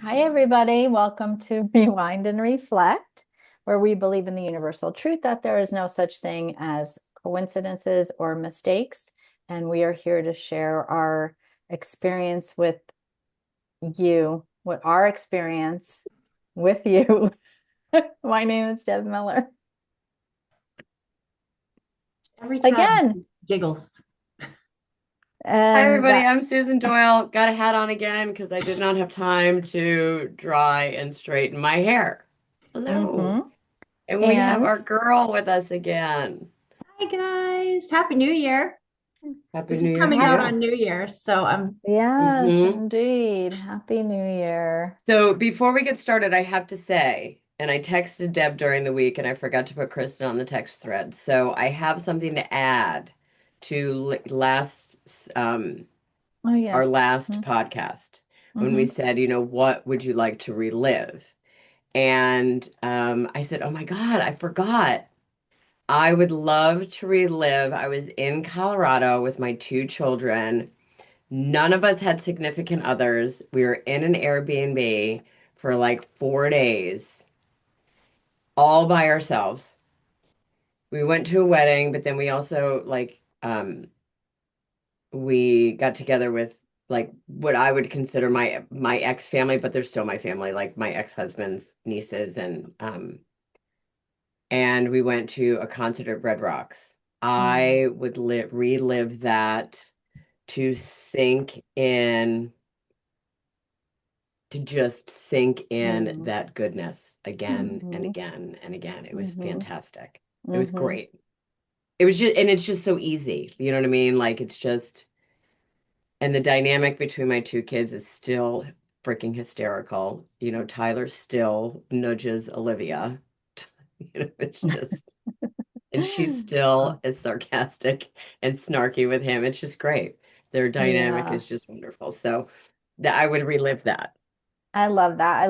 Hi, everybody. Welcome to Rewind and Reflect, where we believe in the universal truth that there is no such thing as coincidences or mistakes. And we are here to share our experience with you, what our experience with you. My name is Deb Miller. Every time Again. giggles. Hi, And everybody. that, I'm Susan Doyle. Got a hat on again because I did not have time to dry and straighten my hair. Hello. hmm And we have And our girl with us again. Hi guys. Happy New Year. Happy This New is Year coming to out hap- you. on New Year, so I'm yes, hmm indeed. Happy New Year. So before we get started, I have to say, and I texted Deb during the week and I forgot to put Kristen on the text thread. So I have something to add to Oh, yeah. our last podcast when we Mm-hmm. said, what would you like to relive? And I said, "Oh my God, I forgot. I would love to relive. I was in Colorado with my two children. None of us had significant others. We were in an Airbnb for like 4 days, all by ourselves. We went to a wedding, but then we also we got together with like what I would consider my ex family, but they're still my family, like my ex-husband's nieces and we went to a concert at Red Rocks. Mm. I would relive that to sink in, to just sink in Mm. that goodness again and Mhm, again and again. It was mhm, fantastic. It was mhm. great. It was just, and it's just so easy. You know what I mean? Like it's just, and the dynamic between my two kids is still freaking hysterical. Tyler still nudges Olivia. It's just, and she's still awesome. as sarcastic and snarky with him. It's just great. Their dynamic Yeah, is just wonderful. So that I would relive that. I love that.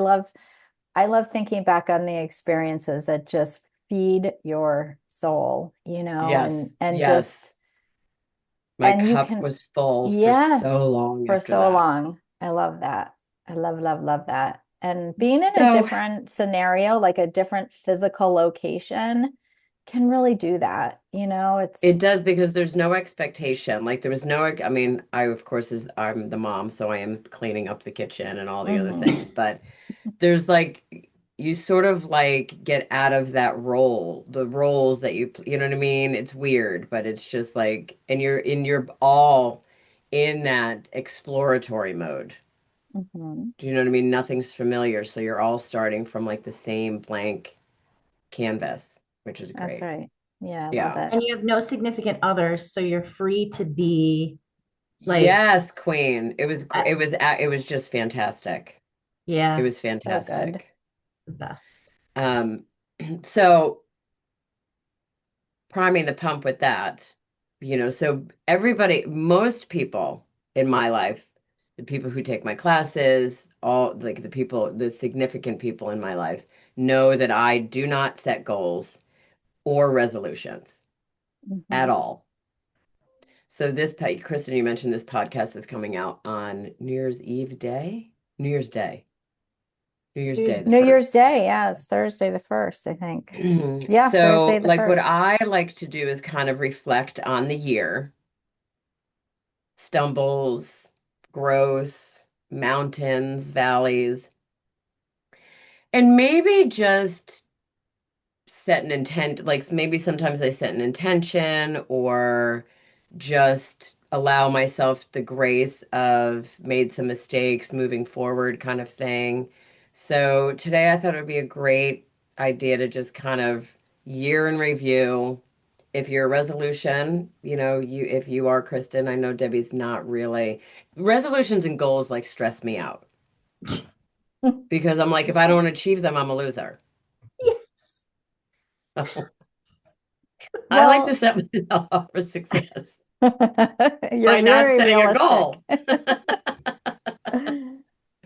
I love thinking back on the experiences that just feed your soul, Yes, and yes. just My and you cup can was full for so yes, long for after so that. long. I love that. I love, love, love that. And being in a So different scenario, like a different physical location, can really do that. it It's does because there's no expectation. Like there was no, I mean, I of course I'm the mom, so I am cleaning up the kitchen and all the other mhm. things, but there's like you sort of like get out of that role, the roles that you know what I mean? It's weird, but it's just like and you're all in that exploratory mode. Mhm. Do you know what I mean? Nothing's familiar, so you're all starting from like the same blank canvas, which is That's great. right. Yeah, I love Yeah. it. And you have no significant others, so you're free to be like, Yes, Queen. uh, It was just fantastic. It yeah, was So good. fantastic. the best. Um so priming the pump with that, so everybody, most people in my life, the people who take my classes, all like the people, the significant people in my life, know that I do not set goals or resolutions at Mhm. all. So Kristen, you mentioned this podcast is coming out on New Year's Day, New Year's Day, the New Year's 1st. Day, yeah, it's Thursday the 1st, I think. Yeah, Thursday So, the like, what 1st. I like to do is kind of reflect on the year, stumbles, growth, mountains, valleys, and maybe just set an intent. Like maybe sometimes I set an intention or just allow myself the grace of made some mistakes moving forward kind of thing. So today I thought it would be a great idea to just kind of year in review. If you're a resolution, you if you are Kristen, I know Debbie's not really resolutions and goals like stress me out because I'm like if I don't achieve them, I'm a loser. Yeah. I like to Well, set myself up for success you're by not very setting a realistic. goal.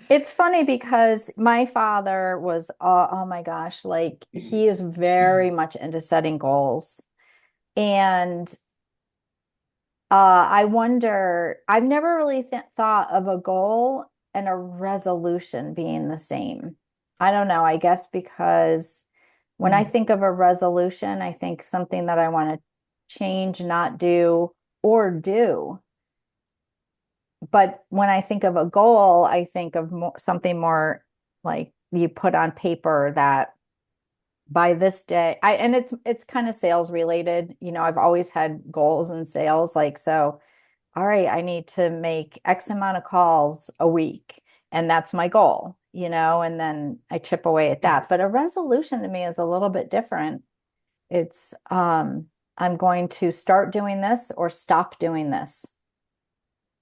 It's funny because my father was, oh my gosh, like he is very much into setting goals. And I wonder, I've never really th thought of a goal and a resolution being the same. I don't know, I guess because when I think of a resolution, I think something that I want to change, not do, or do. But when I think of a goal, I think of something more like you put on paper that by this day, and it's kind of sales related. I've always had goals in sales, like, so, all right, I need to make X amount of calls a week, and that's my goal, and then I chip away at that. But a resolution to me is a little bit different. It's I'm going to start doing this or stop doing this.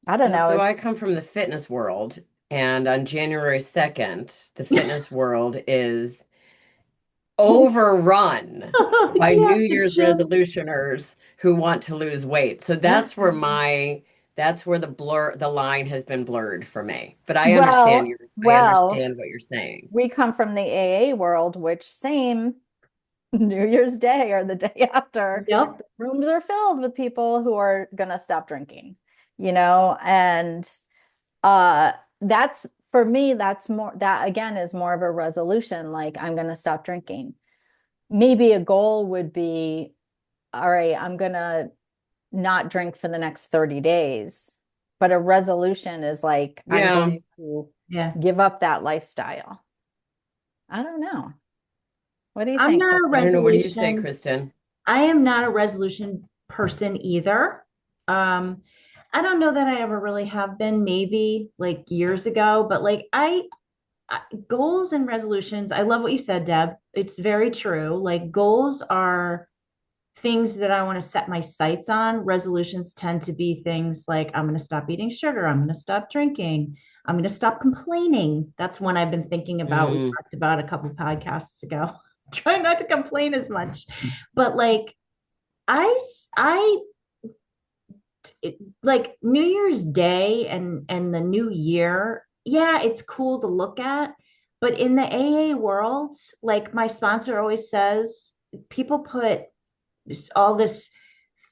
I don't know. So I come from the fitness world, and on January 2nd, the fitness world is overrun by Yeah, New Year's resolutioners who want to lose weight. So that's where the line has been blurred for me. But I understand Well, what you're saying. we come from the AA world, which same New Year's Day or the day after, Yep. the rooms are filled with people who are gonna stop drinking, and uh that's for me, that again is more of a resolution, like I'm gonna stop drinking. Maybe a goal would be, all right, I'm gonna not drink for the next 30 days. But a resolution is like, I'm Yeah. going to Yeah. give up that lifestyle. I don't know. What do you I'm think, not a I don't Kristin? know. What do you say, resolution. Kristin? I am not a resolution person either. Um, I don't know that I ever really have been, maybe like years ago, but like goals and resolutions, I love what you said, Deb. It's very true. Like goals are things that I want to set my sights on. Resolutions tend to be things like I'm going to stop eating sugar, I'm going to stop drinking, I'm going to stop complaining. That's one I've been thinking about. We Mm. talked about a couple of podcasts ago. Try not to complain as much. But like I like New Year's Day and the new year, yeah, it's cool to look at. But in the AA world, like my sponsor always says, people put all this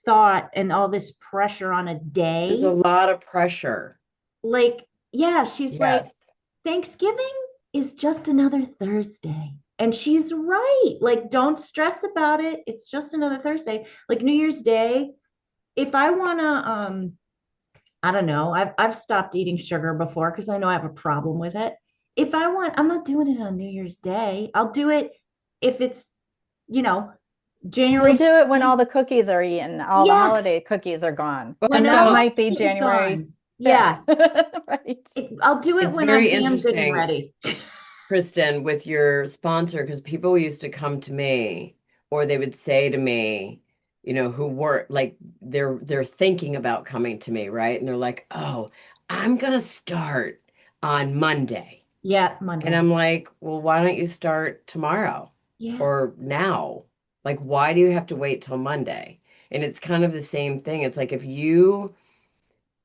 thought and all this pressure on a There's a day. lot of pressure. Like, yeah, she's like, Yes. Thanksgiving is just another Thursday. And she's right. Like, don't stress about it. It's just another Thursday. Like New Year's Day, if I wanna I don't know, I've stopped eating sugar before because I know I have a problem with it. If I want, I'm not doing it on New Year's Day. I'll do it if it's, you know, You'll January do it when 2nd. all the cookies are eaten, all the Yeah, holiday cookies are gone. Well, when And that all so might be the is January gone. 5th. Yeah, Right. I'll do it it's when I'm very damn good and interesting, ready. Kristen, with your sponsor, because people used to come to me or they would say to me, who were like they're thinking about coming to me, right? And they're like, "Oh, I'm gonna start on Monday." Yeah, And Monday. I'm like, "Well, why don't you start tomorrow Yeah, or now? Like, why do you have to wait till Monday?" And it's kind of the same thing. It's like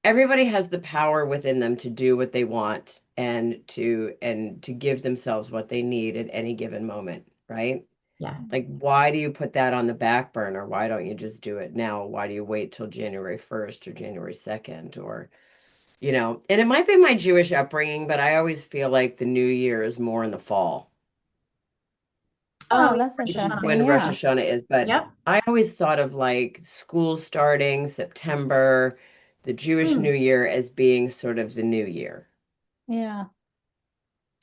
everybody has the power within them to do what they want and to give themselves what they need at any given moment, right? yeah. Like, why do you put that on the back burner? Why don't you just do it now? Why do you wait till January 1st or January 2nd or and it might be my Jewish upbringing, but I always feel like the new year is more in the fall, Oh, Oh, that's which is interesting. when Rosh Yeah. Hashanah is. But yep. I always thought of like school starting September, the Jewish New Hmm, Year as being sort of the new year. Yeah.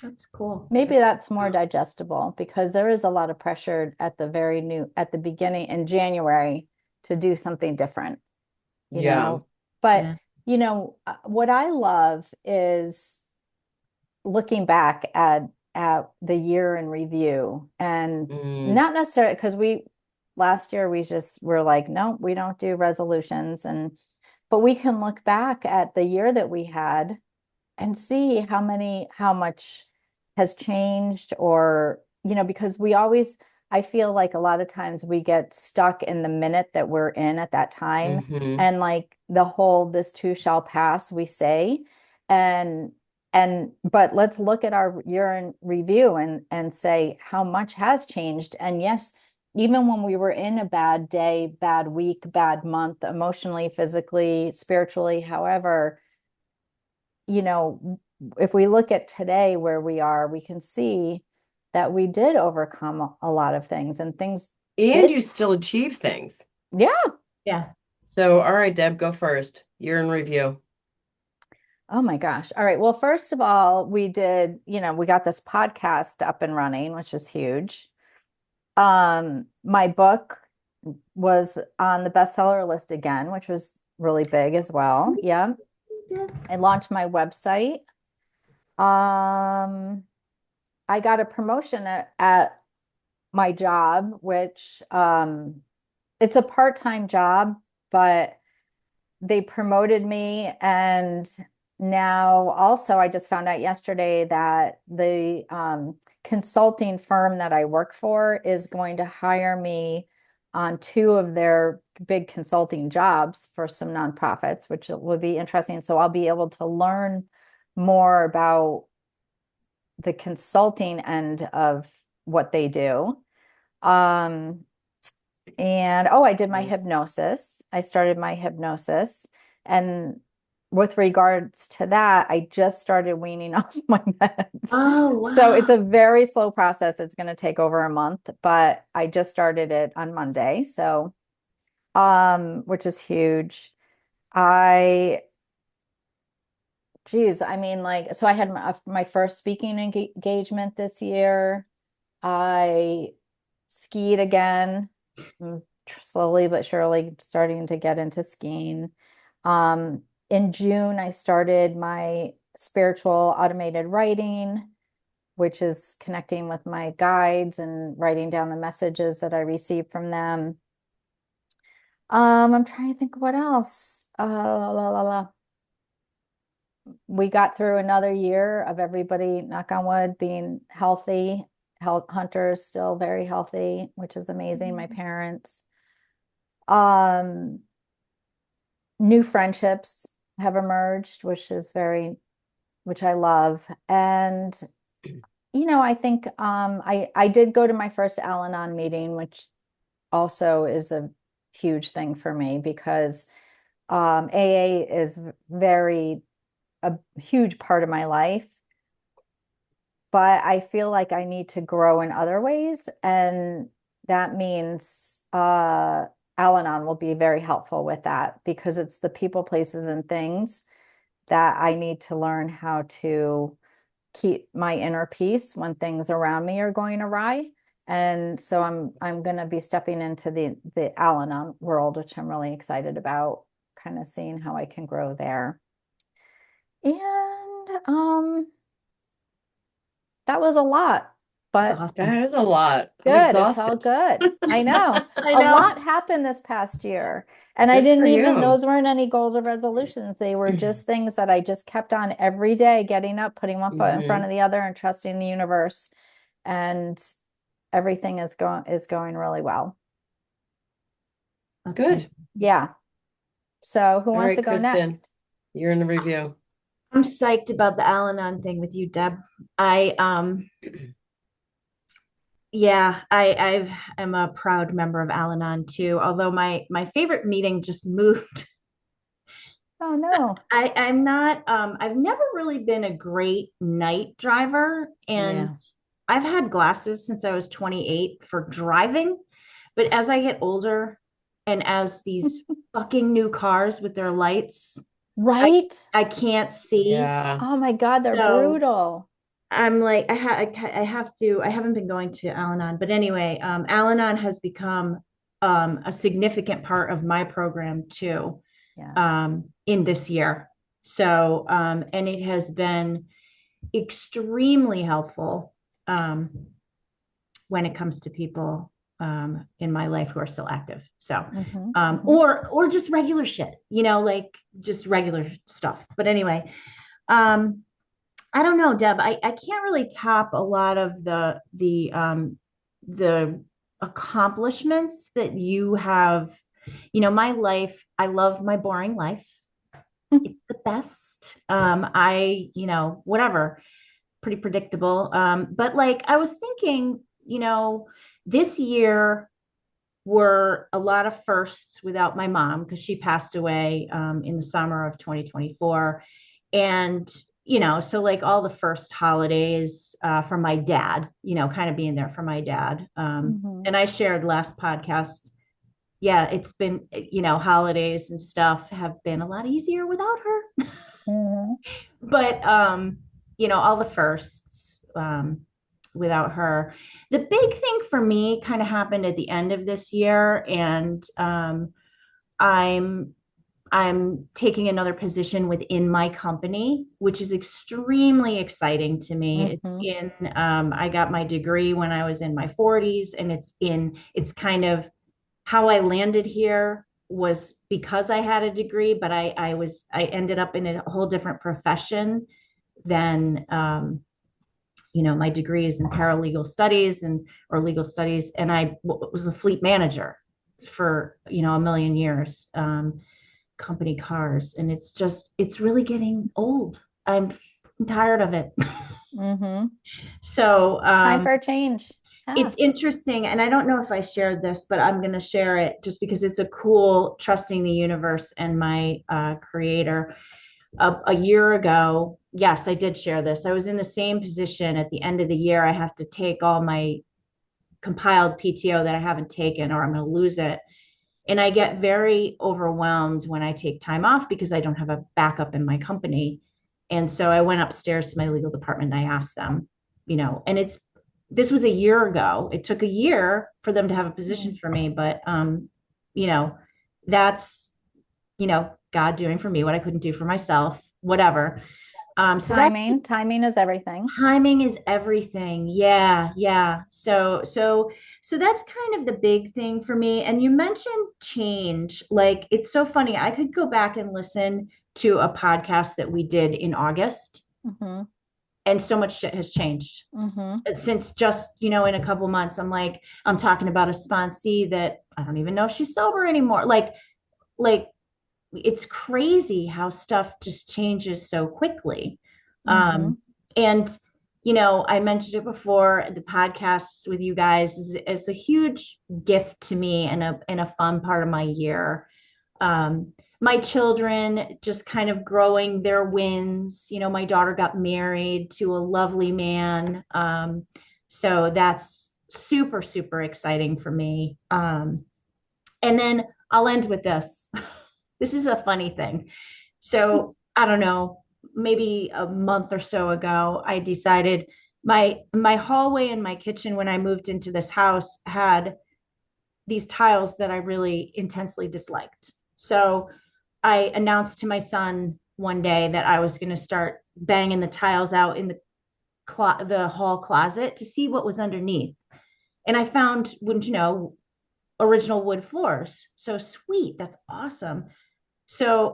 that's cool. Maybe that's more digestible because there is a lot of pressure at the beginning in January to do something different, you Yeah. know. But, Yeah. what I love is looking back at the year in review, and Mm, not necessarily because we last year we just were like, no, we don't do resolutions, and but we can look back at the year that we had and see how much has changed, or because I feel like a lot of times we get stuck in the minute that we're in at that time, hmm. and like the whole this too shall pass, we say. And and but let's look at our year in review and say how much has changed. And yes, even when we were in a bad day, bad week, bad month, emotionally, physically, spiritually, however, if we look at today where we are, we can see that we did overcome a lot of things and things And did. you still achieve things. Yeah. Yeah. So, all right, Deb, go first. You're in review. Oh my gosh. All right. Well, first of all, we got this podcast up and running, which is huge. My book was on the bestseller list again, which was really big as well. Yeah. I launched my website. I got a promotion at my job, which it's a part-time job, but they promoted me. And now also, I just found out yesterday that the consulting firm that I work for is going to hire me on two of their big consulting jobs for some nonprofits, which will be interesting. So I'll be able to learn more about the consulting end of what they do. And I did my Nice. hypnosis. I started my hypnosis. And with regards to that, I just started weaning off my meds. Oh, So it's wow. a very slow process. It's going to take over a month, but I just started it on Monday. So, which is huge. I mean, like, so I had my first speaking engagement this year. I skied again, slowly but surely starting to get into skiing. In June, I started my spiritual automated writing, which is connecting with my guides and writing down the messages that I receive from them. I'm trying to think what else. We got through another year of everybody, knock on wood, being healthy. Hunter's still very healthy, which is amazing. My parents. Um, New friendships have emerged, which I love. And I think I did go to my first Al-Anon meeting, which also is a huge thing for me because AA is a huge part of my life. But I feel like I need to grow in other ways. And that means Al-Anon will be very helpful with that because it's the people, places, and things that I need to learn how to keep my inner peace when things around me are going awry. And so I'm going to be stepping into the Al-Anon world, which I'm really excited about, kind of seeing how I can grow there. And that was a lot, That's but awesome. That is a lot. I'm good. It's all exhausted. good. I know. I A know. lot happened this past year. And I Good for didn't even, you. those weren't any goals or resolutions. They were just things that I just kept on every day, getting up, putting one foot in front Mhm. of the other and trusting the universe. And everything is going really well. That's Good. amazing. Yeah. So who All wants right, to go Kristin, next? you're in the review. I'm psyched about the Al-Anon thing with you, Deb. I Yeah, I'm a proud member of Al-Anon too. Although my favorite meeting just moved. Oh no. I'm not I've never really been a great night driver, and Yeah. I've had glasses since I was 28 for driving. But as I get older and as these fucking new cars with their lights, I Right? I can't see. Yeah. Oh my God, they're So brutal. I'm like, I have to, I haven't been going to Al-Anon, but anyway, Al-Anon has become a significant part of my program too, Yeah. in this year. So, and it has been extremely helpful when it comes to people in my life who are still active. So, or just regular shit, like just regular stuff. But anyway, I don't know, Deb. I can't really top a lot of the accomplishments that you have. My life, I love my boring life. It's the best. Whatever, pretty predictable. But like I was thinking, this year were a lot of firsts without my mom because she passed away in the summer of 2024. And, so like all the first holidays from my dad, kind of being there for my dad. And I shared last podcast, yeah, it's been, holidays and stuff have been a lot easier without her. Mhm. But, all the firsts without her. The big thing for me kind of happened at the end of this year. And I'm taking another position within my company, which is extremely exciting to me. It's in, I got my degree when I was in my 40s, and it's kind of how I landed here was because I had a degree, but I ended up in a whole different profession than, my degree is in paralegal studies or legal studies. And I was a fleet manager for, a million years. Company cars, and it's really getting old. I'm tired of it. So Time for a change. it's interesting, and I don't know if I shared this, but I'm going to share it just because it's a cool trusting the universe and my creator. A year ago, yes, I did share this. I was in the same position at the end of the year. I have to take all my compiled PTO that I haven't taken, or I'm going to lose it. And I get very overwhelmed when I take time off because I don't have a backup in my company. And so I went upstairs to my legal department and I asked them, and this was a year ago. It took a year for them to have a position for me, but that's, God doing for me what I couldn't do for myself, whatever. So timing is everything. Timing is everything. Yeah, yeah. So that's kind of the big thing for me. And you mentioned change. Like, it's so funny. I could go back and listen to a podcast that we did in August, and so much shit has changed since just, in a couple months. I'm talking about a sponsee that I don't even know if she's sober anymore. Like it's crazy how stuff just changes so quickly. And, I mentioned it before, the podcasts with you guys is a huge gift to me and a fun part of my year. My children just kind of growing their wins. My daughter got married to a lovely man. So that's super, super exciting for me. And then I'll end with this. This is a funny thing. So I don't know, maybe a month or so ago, I decided my hallway and my kitchen when I moved into this house had these tiles that I really intensely disliked. So I announced to my son one day that I was going to start banging the tiles out in the hall closet to see what was underneath. And I found, wouldn't you know, original wood floors. So sweet. That's awesome. So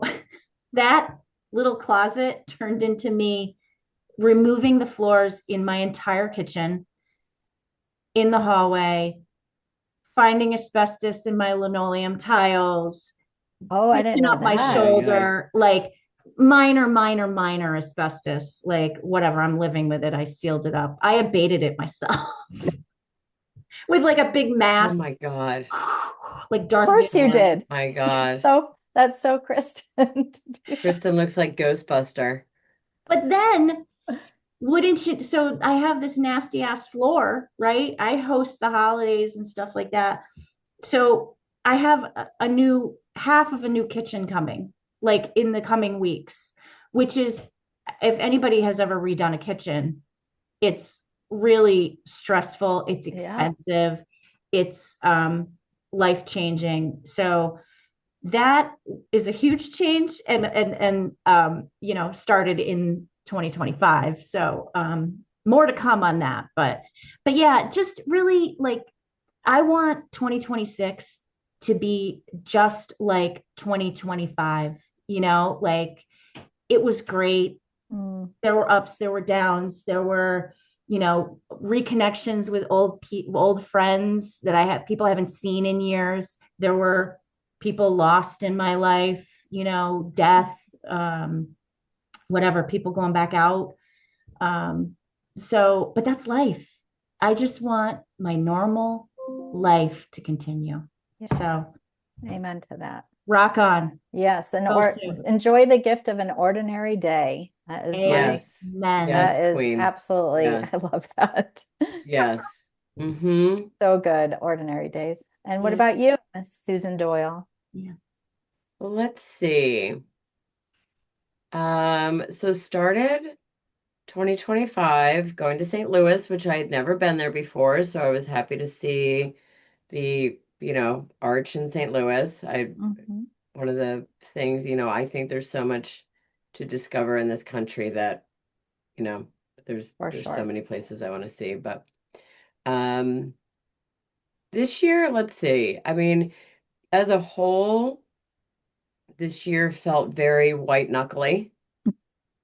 that little closet turned into me removing the floors in my entire kitchen, in the hallway, finding asbestos in my linoleum tiles. Oh, I didn't know up my that. shoulder, like minor asbestos, like whatever. I'm living with it. I sealed it up. I abated it myself with like a big mask. Oh my God. Like Darth Of course Vader. you did. My God. So that's so Kristin. Kristin looks like Ghostbuster. But then wouldn't you? So I have this nasty ass floor, right? I host the holidays and stuff like that. So I have a new half of a new kitchen coming, like in the coming weeks, which is, if anybody has ever redone a kitchen, it's really stressful. It's expensive. It's life-changing. So that is a huge change and started in 2025. So more to come on that. But yeah, just really like I want 2026 to be just like 2025, like it was great. There were ups, there were downs, there were, reconnections with old friends that I have, people I haven't seen in years. There were people lost in my life, death, whatever, people going back out. But that's life. I just want my normal life to continue. Yeah. So amen to that. Rock on. Yes, Go soon. enjoy the gift of an ordinary day. Yes. Amen. Yes, That is Queen. absolutely, Yes. I love that. Yes. Mm-hmm. So good, ordinary days. And what Yeah. about you, Miss Susan Doyle? Yeah. Well, let's see. So started 2025 going to St. Louis, which I had never been there before, so I was happy to see the, arch in St. Louis. Mhm. One of the things, I think there's so much to discover in this country that, you know, For there's so sure. many places I want to see. But um this year, let's see. I mean, as a whole, this year felt very white knuckly.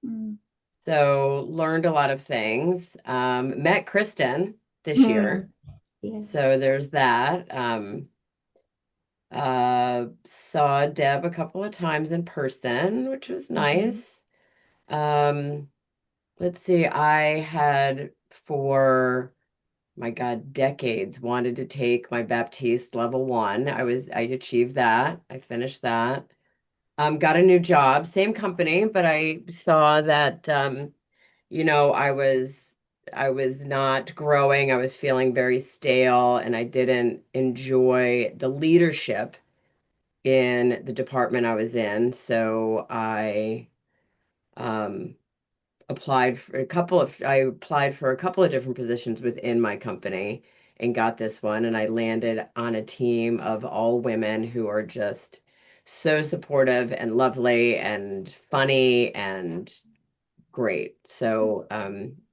Mm. So learned a lot of things. Met Kristin this year. Mm. Yeah. So there's that. Saw Deb a couple of times in person, which was Mhm. nice. Um, let's see, I had for my God, decades wanted to take my Baptiste level one. I achieved that. I finished that. Got a new job, same company, but I saw that I was not growing. I was feeling very stale and I didn't enjoy the leadership in the department I was in. So um I applied for a couple of different positions within my company and got this one, and I landed on a team of all women who are just so supportive and lovely and funny and great. So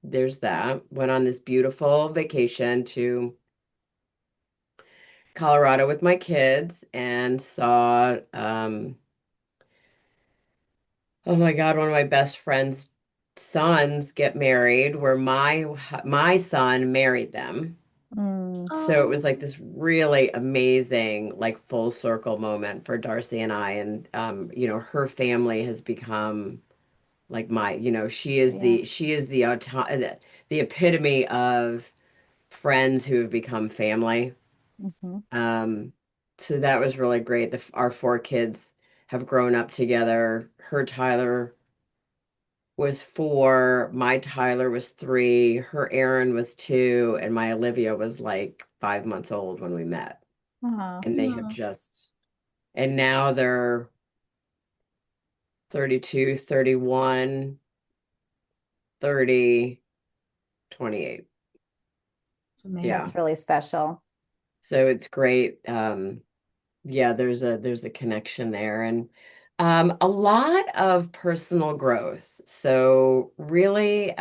there's that. Went on this beautiful vacation to Colorado with my kids and saw oh my God, one of my best friend's sons get married where my son married them. Mm, So it Oh. was like this really amazing, like full circle moment for Darcy and I. And her family has become like yeah. she is the epitome of friends who have become family. Hmm. Um, so that was really great. Our four kids have grown up together. Her Tyler was 4, my Tyler was 3, her Aaron was 2, and my Olivia was like 5 months old when we met. Oh, And they have Oh. just, and now they're 32, 31, 30, 28. It's Yeah. amazing. that's really special. So it's great. Yeah, there's a connection there and a lot of personal growth. So really,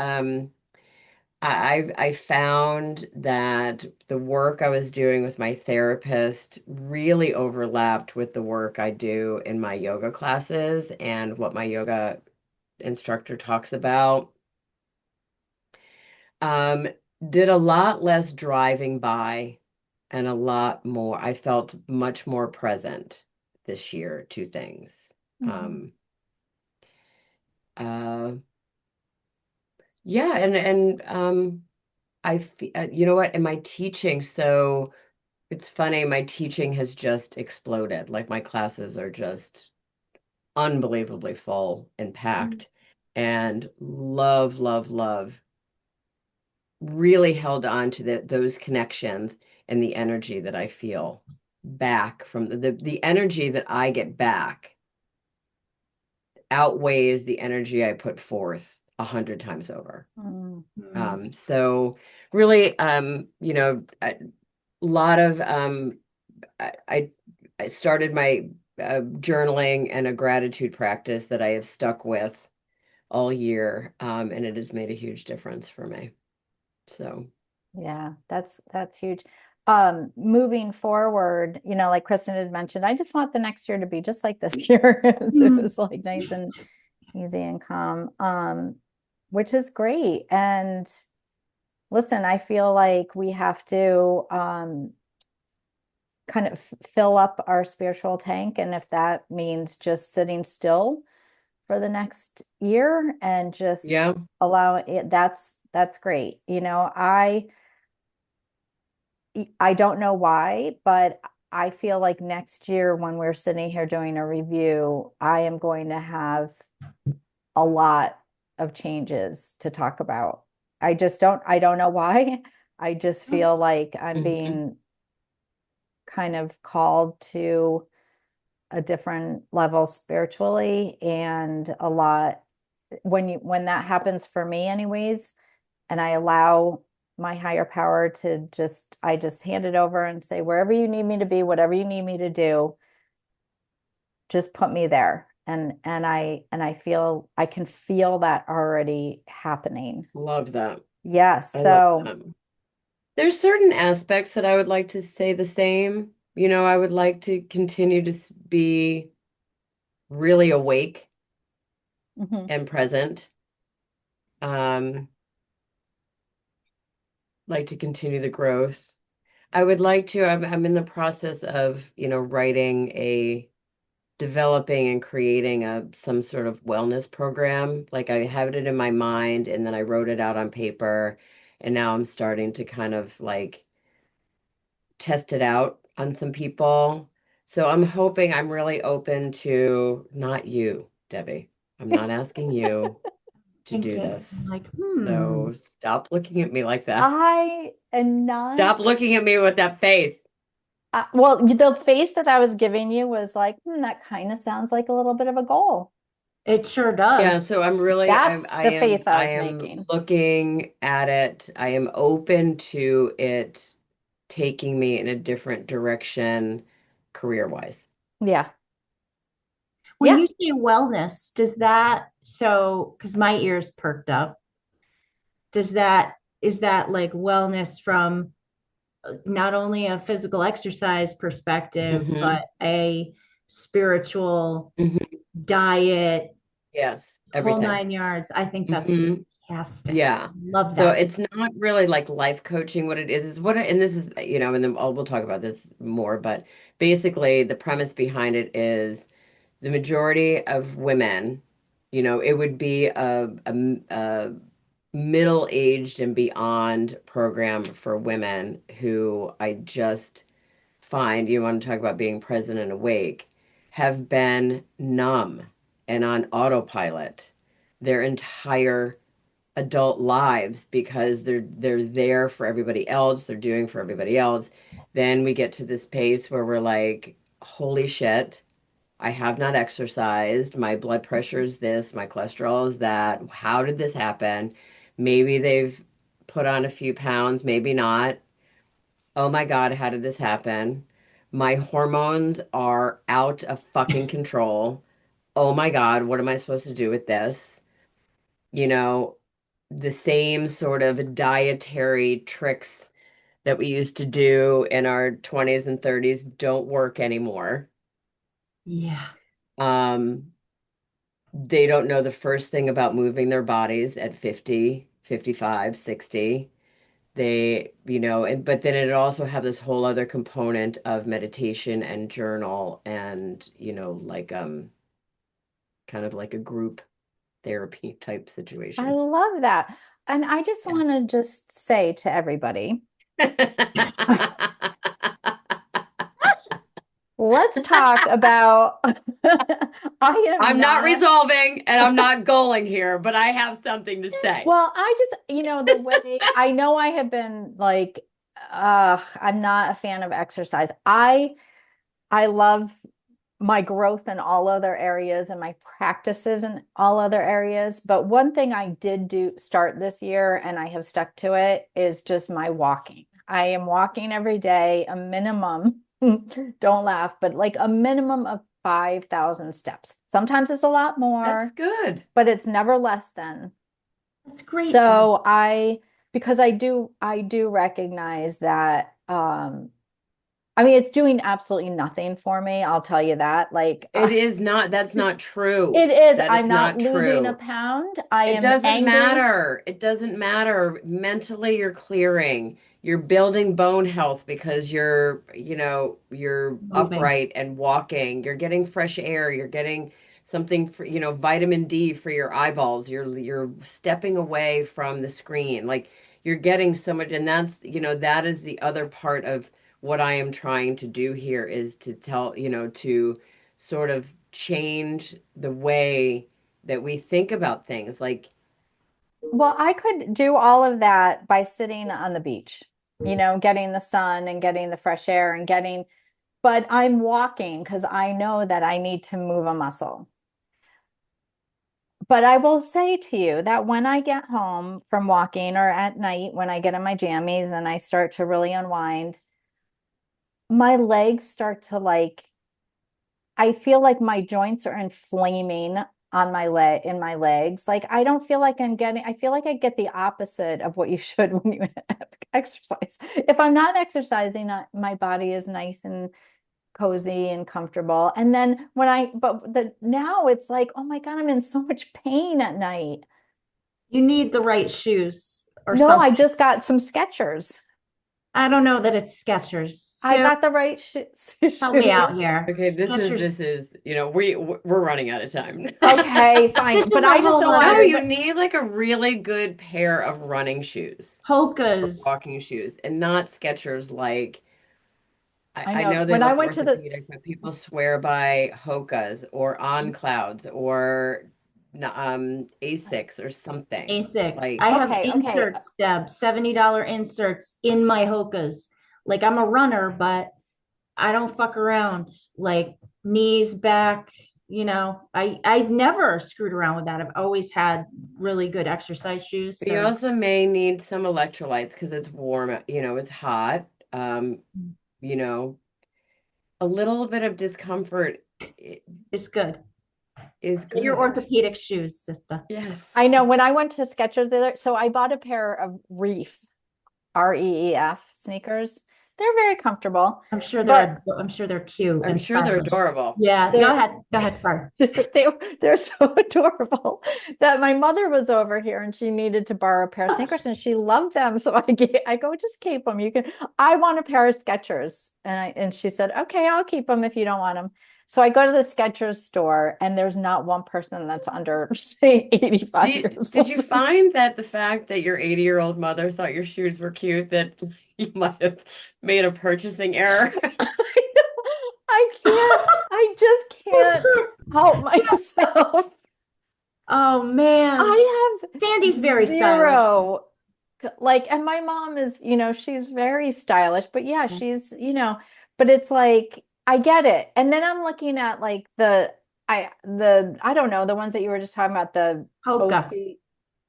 I found that the work I was doing with my therapist really overlapped with the work I do in my yoga classes and what my yoga instructor talks about. Um, did a lot less driving by and a lot more. I felt much more present this year to things. Mm. Um, uh, yeah, and you know what? Am I teaching? So it's funny, my teaching has just exploded. Like my classes are just unbelievably full and Mm. packed. And love, love, love really held on to those connections and the energy that I feel back from the energy that I get back outweighs the energy I put forth 100 times over. Mm. Mm. So really, a lot of I, I I started my journaling and a gratitude practice that I have stuck with all year, and it has made a huge difference for me. So, Yeah, that's huge. Moving forward, like Kristen had mentioned, I just want the next year to be just like this year. It Mm. was like nice and easy and calm, which is great. And listen, I feel like we have to kind of fill up our spiritual tank, and if that means just sitting still for the next year and just yeah, allow it, that's great. I don't know why, but I feel like next year when we're sitting here doing a review, I am going to have a lot of changes to talk about. I don't know why. I just feel like I'm Mhm. being kind of called to a different level spiritually, and a lot when that happens for me anyways, and I allow my higher power to I just hand it over and say, wherever you need me to be, whatever you need me to do, just put me there. And I feel I can feel that already happening. Love that. Yes. I love So, that. There's certain aspects that I would like to say the same. I would like to continue to be really awake mhm. and present. Um, like to continue the growth. I would like to, I'm in the process of, writing developing and creating some sort of wellness program. Like I had it in my mind and then I wrote it out on paper and now I'm starting to kind of like test it out on some people. So I'm really open to not you, Debbie. I'm not asking you to do Thinking, I'm this. like, So stop looking at me like that. I am Stop not. looking at me with that face. Well, the face that I was giving you was like, that kind of sounds like a little bit of a goal. it sure Yeah, does. so I'm really That's the face I I was am making. looking at it. I am open to it taking me in a different direction career-wise. Yeah. When Yeah. you say wellness, does that, so, because my ears perked up, is that like wellness from not only a physical exercise perspective, Hmm. but a spiritual Hmm. diet, Yes, whole everything. nine yards? I think that's Hmm. fantastic. Yeah. Love So that. it's not really like life coaching. What it is and this is, and then we'll talk about this more, but basically the premise behind it is the majority of women, it would be a middle-aged and beyond program for women who I just find, you want to talk about being present and awake, have been numb and on autopilot their entire adult lives because they're there for everybody else, they're doing for everybody else. Then we get to this pace where we're like, holy shit, I have not exercised. My blood pressure is this, my cholesterol is that. How did this happen? Maybe they've put on a few pounds, maybe not. Oh my God, how did this happen? My hormones are out of fucking control. Oh my God, what am I supposed to do with this? You know, the same sort of dietary tricks that we used to do in our 20s and 30s don't work anymore. Yeah. Um, they don't know the first thing about moving their bodies at 50, 55, 60. But then it also have this whole other component of meditation and journal and, like kind of like a group therapy type I situation. love that. And I just want to just say to everybody, let's talk about I am I'm not not. resolving and I'm not goaling here, but I have something to say. Well, I just, the way I know I have been like, I'm not a fan of exercise. I love my growth in all other areas and my practices in all other areas. But one thing I did do start this year and I have stuck to it is just my walking. I am walking every day, a minimum, don't laugh, but like a minimum of 5,000 steps. Sometimes it's a lot That's more, good. but it's never less than. That's great, though. So because I do recognize that, I mean, it's doing absolutely nothing for me. I'll tell you that. Like, That's not it true. is. That I'm is not not losing a true. pound. I It am doesn't angry. matter. It doesn't matter. Mentally, you're clearing. You're building bone health because you're Moving. upright and walking. You're getting fresh air. You're getting something for, vitamin D for your eyeballs. You're stepping away from the screen. Like you're getting so much, and that is the other part of what I am trying to do here is to tell, to sort of change the way that we think about things. Like, Well, I could do all of that by sitting on the beach, getting the sun and getting the fresh air and but I'm walking because I know that I need to move a muscle. But I will say to you that when I get home from walking or at night when I get in my jammies and I start to really unwind, my legs start to I feel like my joints are inflaming on my leg in my legs. Like I don't feel like I feel like I get the opposite of what you should when you exercise. If I'm not exercising, my body is nice and cozy and comfortable. And then now it's like, oh my God, I'm in so much pain at night. You need the right shoes or No, I something. just got some Skechers. I don't know that it's Skechers. I Sue, got the right help me out shoes. here. okay, this is Skechers. this is, we're running out of time. Okay, This fine. is But a I just whole don't want No, other you everybody. need like a really good pair of running shoes or Hoka's. walking shoes and not Skechers like I I know know they when I look went to the orthopedic, but people swear by Hoka's or On Clouds or Asics or something. Asics. Like, I have okay. inserts, Deb, $70 inserts in my Hoka's. Like I'm a runner, but I don't fuck around. Like knees, back, I've never screwed around with that. I've always had really good exercise shoes. but you So also may need some electrolytes because it's warm, it's hot. Um, you know, a little bit of discomfort it's good. is Get your good. orthopedic shoes, sister. Yes. I know when I went to Skechers so I bought a pair of REEF sneakers. They're very comfortable, but I'm sure they're cute I'm and sure they're stylish. adorable. Yeah, go they're ahead. Go ahead. Sorry. they're so adorable that my mother was over here and she needed to borrow a pair of sneakers and she loved them. So I go, just keep them. I want a pair of Skechers. And she said, okay, I'll keep them if you don't want them. So I go to the Skechers store and there's not one person that's under, say, 85 years Did you old. find that the fact that your 80-year-old mother thought your shoes were cute, that you might have made a purchasing error? I just can't help myself. Oh man. I Sandy's have very stylish. zero. And my mom is, she's very stylish, but yeah, but it's like, I get it. And then I'm looking at like I don't know, the ones that you were just talking about, the Hoka. OC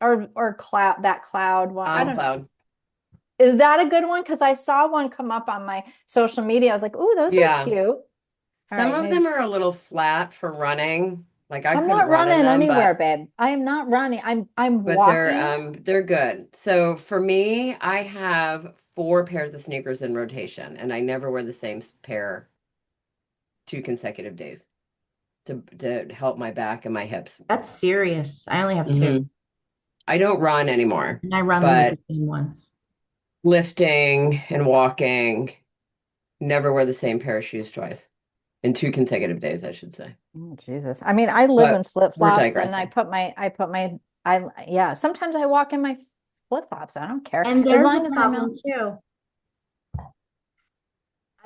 or that cloud one. I On don't know. Cloud. Is that a good one? Because I saw one come up on my social media. I was like, "Ooh, those are Yeah. cute." All Some right, of maybe them are a little flat for running. Like I I'm couldn't not run in running them, anywhere, but babe. I am not running. I'm but walking. they're good. So for me, I have four pairs of sneakers in rotation, and I never wear the same pair 2 consecutive days to help my back and my hips. That's serious. I only have two, Hmm. I don't run anymore, and I run them with but the same ones. lifting and walking, never wear the same pair of shoes twice in 2 consecutive days, I should say. Oh, Jesus. I mean, I live But in we're flip-flops and digressing. yeah, sometimes I walk in my flip-flops. I don't care. And As there's a long as I'm out. problem too.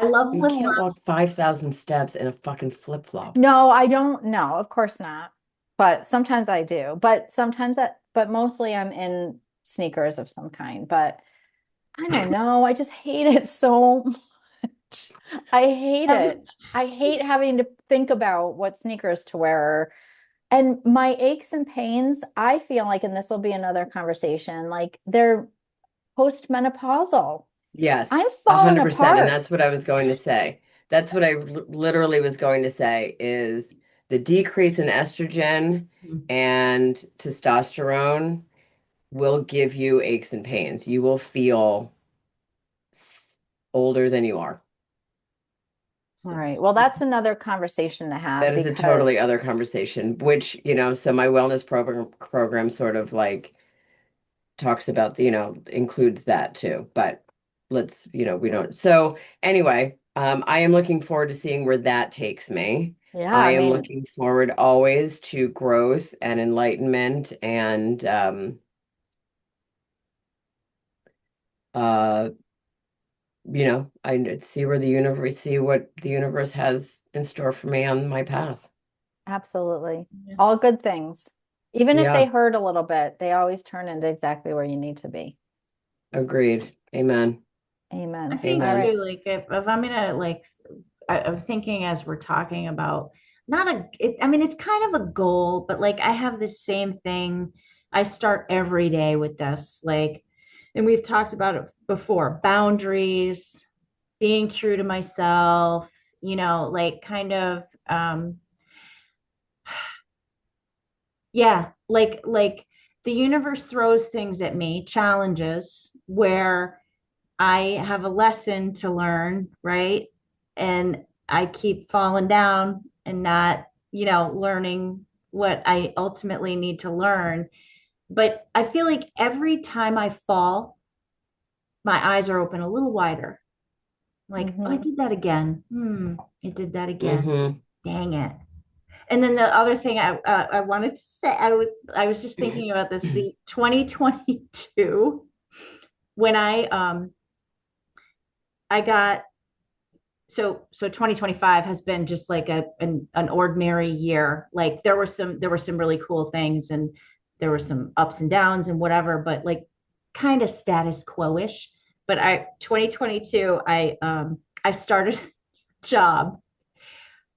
I love You can't walk flip-flops. 5,000 steps in a fucking flip-flop. No, I don't. No, of course not. But sometimes I do. But mostly I'm in sneakers of some kind. But I don't know. I just hate it so much. I hate Every- it. I hate having to think about what sneakers to wear. And my aches and pains, I feel like, and this will be another conversation, like they're postmenopausal. Yes, I'm a falling hundred percent. And apart. that's what I was going to say. That's what I literally was going to say is the decrease in estrogen and testosterone will give you aches and pains. You will feel older than you are. All right. Well, that's another conversation to That have is a totally because, other conversation, which, so my wellness program sort of like talks about includes that too. But we don't. So anyway, I am looking forward to seeing where that takes me. yeah, I I am mean, looking forward always to growth and enlightenment and uh I see what the universe has in store for me on my path. Absolutely. Yes. All good things. Even if they Yeah, hurt a little bit, they always turn into exactly where you need to be. agreed. Amen. Amen. I All think right. too, like if I'm gonna like, I'm thinking as we're talking about I mean, it's kind of a goal, but like I have the same thing. I start every day with this, like, and we've talked about it before, boundaries, being true to myself, like kind of, yeah, like the universe throws things at me, challenges where I have a lesson to learn, right? And I keep falling down and not, learning what I ultimately need to learn. But I feel like every time I fall, my eyes are open a little wider. Like, oh, I Mm-hmm. did that again. I did that again. Mm-hmm. Dang it. And then the other thing I wanted to say, I was just thinking about this, the 2022 when I got so 2025 has been just like an ordinary year. Like there were some really cool things and there were some ups and downs and whatever, but like kind of status quo-ish. But I 2022 I started a job.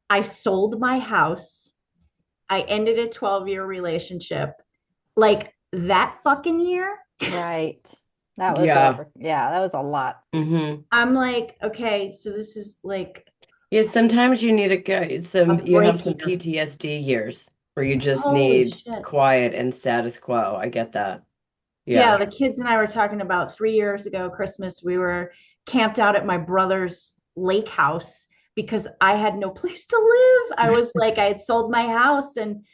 I sold my house. I ended a 12-year relationship. Like that fucking year, Right. That was Yeah. that was a lot. Mm-hmm. I'm like, okay, so this is like Yeah, sometimes you need a you have break some year. PTSD years where you just Holy need shit. quiet and status quo. I get that. Yeah, Yeah. the kids and I were talking about 3 years ago, Christmas, we were camped out at my brother's lake house because I had no place to live. I was like, I had sold my house and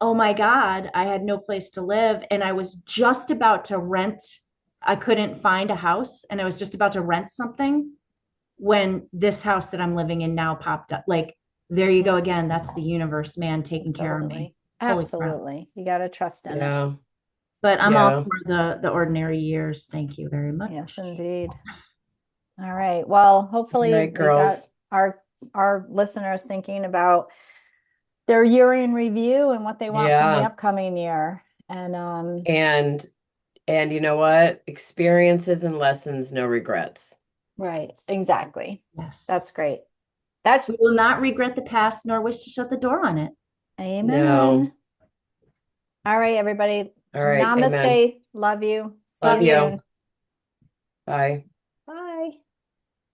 oh my God, I had no place to live. And I was just about to rent. I couldn't find a house and I was just about to rent something when this house that I'm living in now popped up. Like, there you go again. That's the universe, man, taking care of me. Absolutely. Holy crap. Absolutely. You got to trust in it. Yeah. But I'm all Yeah. for the ordinary years. Thank you very much. Yes, indeed. All right. Well, All hopefully right, we got girls. our listeners thinking about their year in review and what they want from the Yeah. upcoming year. And And you know what? Experiences and lessons, no regrets. right, exactly. That's Yes. great. That's We will not regret the past nor wish to shut the door on it. No. amen. All right, everybody. All right. Amen. Namaste. Love you. See you Love Love you. you. soon. Bye.